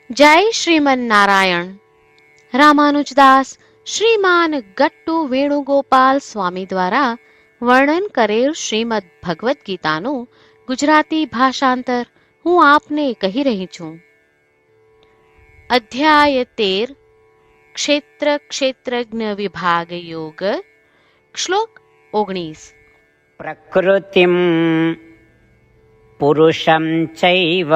જય શ્રીમન નારાયણ. રામાનુજદાસ શ્રીમાન ગટ્ટુ વેણુગોપાલ સ્વામી દ્વારા વર્ણન કરેલ શ્રીમદ ભગવદ્ ગીતાનું ગુજરાતી ભાષાંતર હું આપને કહી રહી છું. અધ્યાય 13 ક્ષેત્ર ક્ષેત્રજ્ઞ વિભાગ યોગ. શ્લોક 19. પ્રકૃતિમ પુરુષમ ચૈવ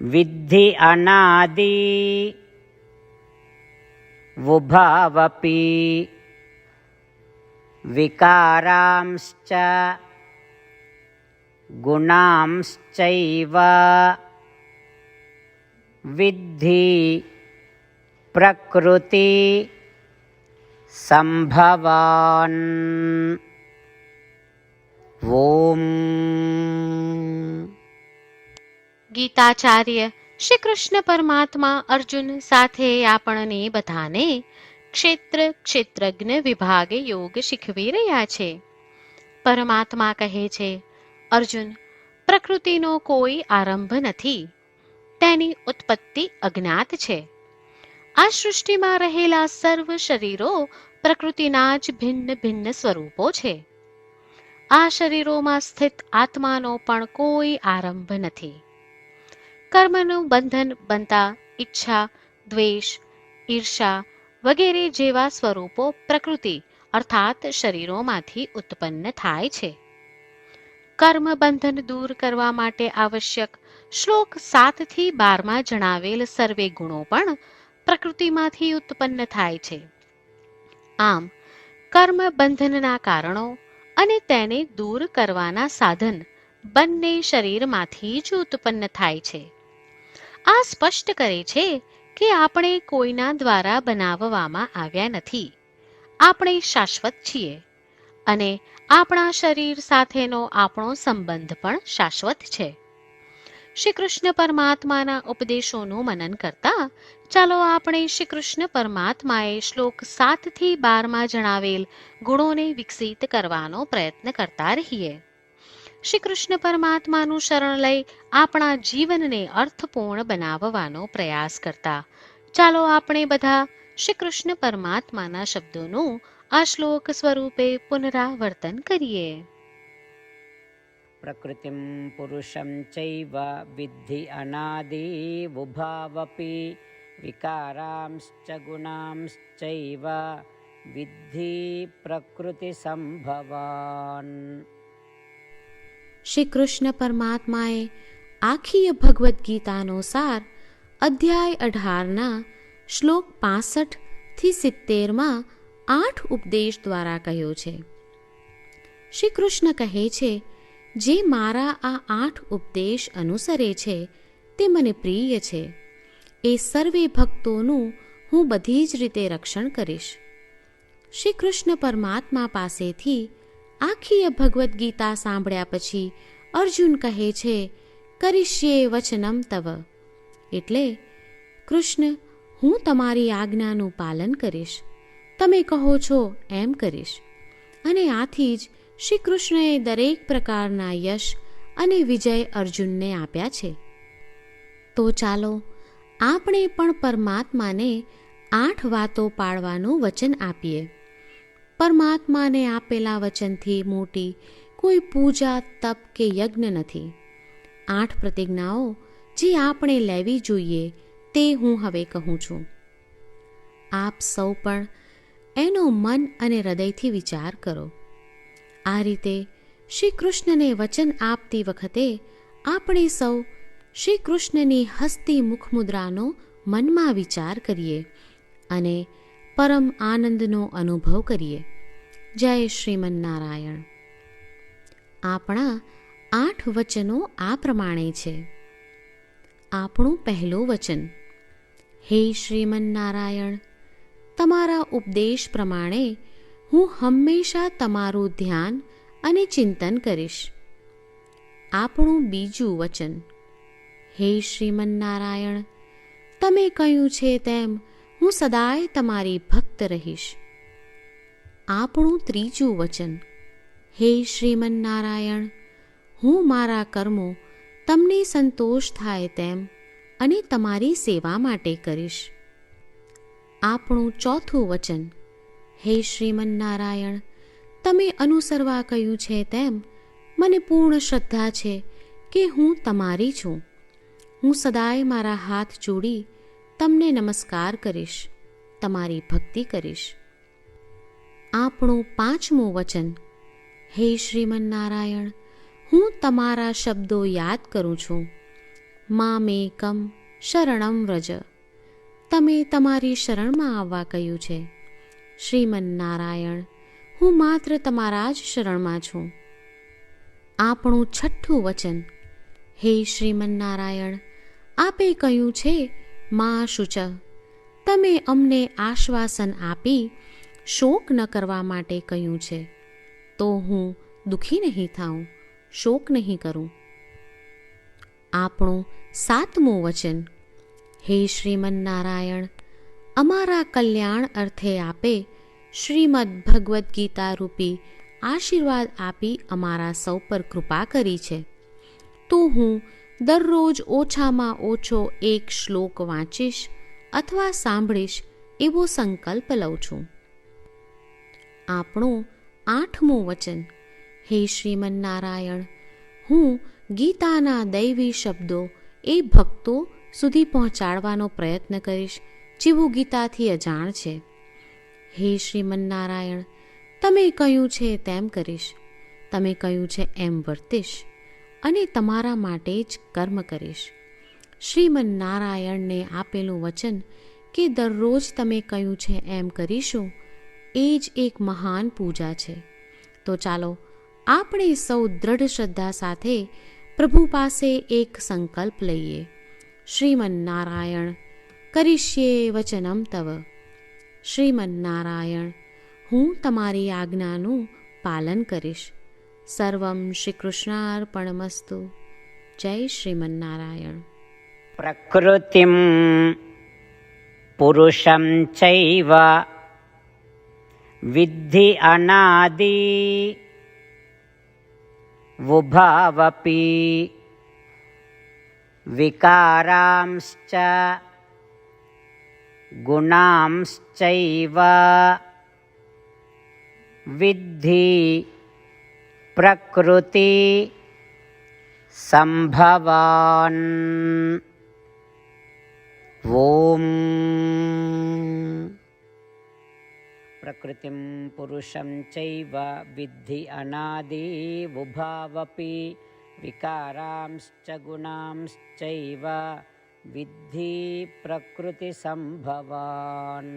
વિદ્ધિ અનાદિ વુભાવપી વિકારાંશ્ચ ગુણાંશ્ચૈવ વિદ્ધિ પ્રકૃતિ સંભવાન. ઓમ. ગીતાચાર્ય શ્રી કૃષ્ણ પરમાત્મા અર્જુન સાથે આપણને બધાને ક્ષેત્ર ક્ષેત્રજ્ઞ વિભાગે યોગ શીખવી રહ્યા છે. પરમાત્મા કહે છે, અર્જુન, પ્રકૃતિનો કોઈ આરંભ નથી, તેની ઉત્પત્તિ અજ્ઞાત છે. આ સૃષ્ટિમાં રહેલા સર્વ શરીરો પ્રકૃતિના જ ભિન્ન ભિન્ન સ્વરૂપો છે. આ શરીરોમાં સ્થિત આત્માનો પણ કોઈ આરંભ નથી. કર્મનું બંધન બનતા ઈચ્છા, દ્વેષ, ઈર્ષા વગેરે જેવા સ્વરૂપો પ્રકૃતિ અર્થાત શરીરોમાંથી ઉત્પન્ન થાય છે. કર્મ બંધન દૂર કરવા માટે આવશ્યક શ્લોક 7 થી 12 જણાવેલ સર્વે ગુણો પણ પ્રકૃતિમાંથી ઉત્પન્ન થાય છે. આમ કર્મ બંધનના કારણો અને તેને દૂર કરવાના સાધન બંને શરીરમાંથી જ ઉત્પન્ન થાય છે. આ સ્પષ્ટ કરે છે કે આપણે કોઈના દ્વારા બનાવવામાં આવ્યા નથી. આપણે શાશ્વત છીએ અને આપણા શરીર સાથેનો આપણો સંબંધ પણ શાશ્વત છે. શ્રી કૃષ્ણ પરમાત્માના ઉપદેશોનું મનન કરતા ચાલો આપણે શ્રી કૃષ્ણ પરમાત્માએ શ્લોક 7 થી 12 જણાવેલ ગુણોને વિકસિત કરવાનો પ્રયત્ન કરતા રહીએ. શ્રી કૃષ્ણ પરમાત્માનું શરણ લઈ આપણા જીવનને અર્થપૂર્ણ બનાવવાનો પ્રયાસ કરતા ચાલો આપણે બધા શ્રી કૃષ્ણ પરમાત્માના શબ્દોનું આ શ્લોક સ્વરૂપે પુનરાવર્તન કરીએ. પ્રકૃતિમ પુરુષમ ચૈવ વિદ્ધિ અનાદિ વુભાવપી વિકારાંશ્ચ ગુણાંશ્ચૈવ વિદ્ધિ પ્રકૃતિ સંભવાન. શ્રી કૃષ્ણ પરમાત્માએ આખી ભગવદ્ ગીતાનો સાર અધ્યાય 18ના શ્લોક 65 થી 70માં 8 ઉપદેશ દ્વારા કહ્યો છે. શ્રી કૃષ્ણ કહે છે, જે મારા આ 8 ઉપદેશ અનુસરે છે તે મને પ્રિય છે. એ સર્વે ભક્તોનું હું બધી જ રીતે રક્ષણ કરીશ. શ્રી કૃષ્ણ પરમાત્મા પાસેથી આખી ભગવદ્ ગીતા સાંભળ્યા પછી અર્જુન કહે છે, કરીશ્યે વચનમ તવ, એટલે કૃષ્ણ, હું તમારી આજ્ઞાનું પાલન કરીશ, તમે કહો છો એમ કરીશ. અને આથી જ શ્રી કૃષ્ણએ દરેક પ્રકારના યશ અને વિજય અર્જુનને આપ્યા છે. તો ચાલો આપણે પણ પરમાત્માને 8 વાતો પાળવાનું વચન આપીએ. પરમાત્માને આપેલા વચનથી મોટી કોઈ પૂજા, તપ કે યજ્ઞ નથી. 8 પ્રતિજ્ઞાઓ જે આપણે લેવી જોઈએ તે હું હવે કહું છું. આપ સૌ પણ એનો મન અને હૃદયથી વિચાર કરો. આ રીતે શ્રી કૃષ્ણને વચન આપતી વખતે આપણે સૌ શ્રી કૃષ્ણની હસતી મુખમુદ્રાનો મનમાં વિચાર કરીએ અને પરમ આનંદનો અનુભવ કરીએ. જય શ્રીમન નારાયણ. આપણા 8 વચનો આ પ્રમાણે છે. આપણું પહેલું વચન, હે શ્રીમન નારાયણ, તમારા ઉપદેશ પ્રમાણે હું હંમેશા તમારું ધ્યાન અને ચિંતન કરીશ. આપણું બીજું વચન, હે શ્રીમન નારાયણ, તમે કહ્યું છે તેમ હું સદાય તમારી ભક્ત રહીશ. આપણું ત્રીજું વચન, હે શ્રીમન નારાયણ, હું મારા કર્મો તમને સંતોષ થાય તેમ અને તમારી સેવા માટે કરીશ. આપણું ચોથું વચન. હે શ્રીમન્નારાયણ, તમે અનુસરવા કહ્યું છે તેમ મને પૂર્ણ શ્રદ્ધા છે કે હું તમારી છું. હું સદાય મારા હાથ જોડી તમને નમસ્કાર કરીશ, તમારી ભક્તિ કરીશ. આપણું પાંચમું વચન. હે શ્રીમન્નારાયણ, હું તમારા શબ્દો યાદ કરું છું. મામેકમ શરણમ વ્રજ. તમે તમારી શરણમાં આવવા કહ્યું છે. શ્રીમન્નારાયણ, હું માત્ર તમારા જ શરણમાં છું. આપણું છઠ્ઠું વચન. હે શ્રીમન્નારાયણ, આપે કહ્યું છે મા શુચ. તમે અમને આશ્વાસન આપી શોક ન કરવા માટે કહ્યું છે, તો હું દુઃખી નહીં થાઉં, શોક નહીં કરું. આપણું સાતમું વચન. હે શ્રીમન્નારાયણ, અમારા કલ્યાણ અર્થે આપે શ્રીમદ્ ભગવદ્ ગીતા રૂપી આશીર્વાદ આપી અમારા સૌ પર કૃપા કરી છે, તો હું દરરોજ ઓછામાં ઓછો એક શ્લોક વાંચીશ અથવા સાંભળીશ એવો સંકલ્પ લઉં છું. આપણું આઠમું વચન. હે શ્રીમન્નારાયણ, હું ગીતાના દૈવી શબ્દો એ ભક્તો સુધી પહોંચાડવાનો પ્રયત્ન કરીશ જેઓ ગીતાથી અજાણ છે. હે શ્રીમન્નારાયણ, તમે કહ્યું છે તેમ કરીશ, તમે કહ્યું છે એમ વર્તીશ અને તમારા માટે જ કર્મ કરીશ. શ્રીમન્નારાયણને આપેલું વચન કે દરરોજ તમે કહ્યું છે એમ કરીશું, એ જ એક મહાન પૂજા છે. તો ચાલો આપણે સૌ દ્રઢ શ્રદ્ધા સાથે પ્રભુ પાસે એક સંકલ્પ લઈએ. શ્રીમન્નારાયણ, કરીશ્યે વચનમ તવ. શ્રીમન્નારાયણ, હું તમારી આજ્ઞાનું પાલન કરીશ. સર્વમ શ્રી કૃષ્ણાર્પણમસ્તુ. જય શ્રીમન્નારાયણ. પ્રકૃતિમ પુરુષમ ચૈવ વિદ્ધિ અનાદિ વુભાવપી વિકારાંશ્ચ ગુણાંશ્ચૈવ વિદ્ધિ પ્રકૃતિ સંભવાન. ઓમ. પ્રકૃતિમ પુરુષમ ચૈવ વિદ્ધિ અનાદિ વુભાવપી વિકારાંશ્ચ ગુણાંશ્ચૈવ વિદ્ધિ પ્રકૃતિ સંભવાન.